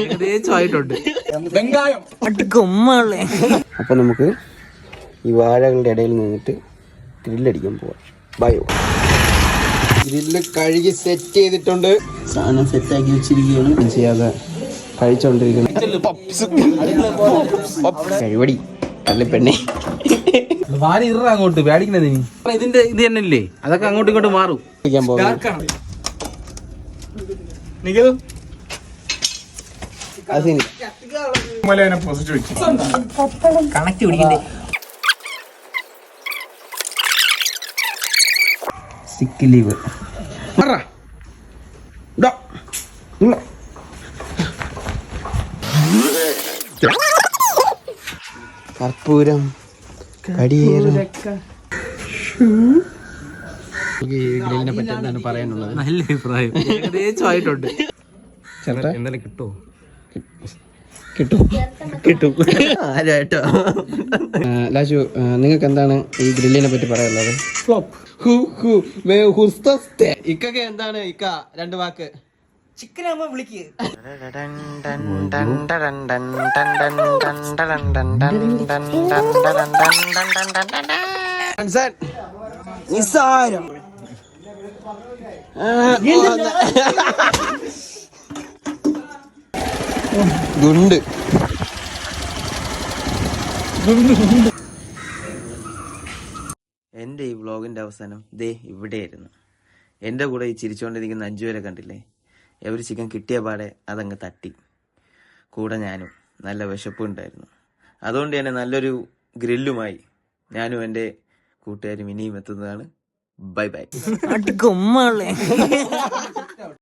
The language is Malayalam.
ഏകദേശം ആയിട്ടുണ്ട്. വെങ്കായം. അപ്പൊ നമുക്ക് ഈ വാഴകളുടെ ഇടയിൽ നിന്നിട്ട് ഗ്രില്ലടിക്കാൻ പോവാം. ബയോ ഗ്രില്ല് കഴുകി സെറ്റ് ചെയ്തിട്ടുണ്ട്. സാധനം സെറ്റാക്കി വെച്ചിരിക്കുകയാണ്. ചെയ്യാതെ കഴിച്ചോണ്ടിരിക്കുന്നു. കഴിവടി അല്ലെ പെണ്ണെ. വാരി ഇറ അങ്ങോട്ട് പേടിക്കണത് നീ. ഇതിന്റെ ഇത് തന്നെ ഇല്ലേ, അതൊക്കെ അങ്ങോട്ടും ഇങ്ങോട്ടും മാറും. കണക്ട് പിടിക്കണ്ടേ. സിക്ക് ലീവ് കർപ്പൂരം കടിയേറും. ഗ്രില്ലിനെ പറ്റി എന്താണ് പറയാനുള്ളത്? നല്ല അഭിപ്രായം. ഏകദേശം ആയിട്ടുണ്ട്. എന്തായാലും കിട്ടുമോ? കിട്ടും. ആരാട്ടോ ലാജു, നിങ്ങൾക്ക് എന്താണ് ഈ ഗ്രില്ലിനെ പറ്റി പറയാനുള്ളത്? ഇക്കൊക്കെ എന്താണ് ഇക്ക രണ്ട് വാക്ക്? ചിക്കനാകുമ്പോ വിളിക്ക്. നിസ്സാരം. ഗുണ്ട്. എൻ്റെ ഈ വ്ളോഗിൻ്റെ അവസാനം ദേ ഇവിടെയായിരുന്നു. എൻ്റെ കൂടെ ഈ ചിരിച്ചുകൊണ്ടിരിക്കുന്ന 5 പേരെ കണ്ടില്ലേ? ഒരു ചിക്കൻ കിട്ടിയ പാടെ അതങ്ങ് തട്ടി. കൂടെ ഞാനും. നല്ല വിശപ്പുണ്ടായിരുന്നു. അതുകൊണ്ട് തന്നെ നല്ലൊരു ഗ്രില്ലുമായി ഞാനും എൻ്റെ കൂട്ടുകാരും ഇനിയും എത്തുന്നതാണ്. Bye bye.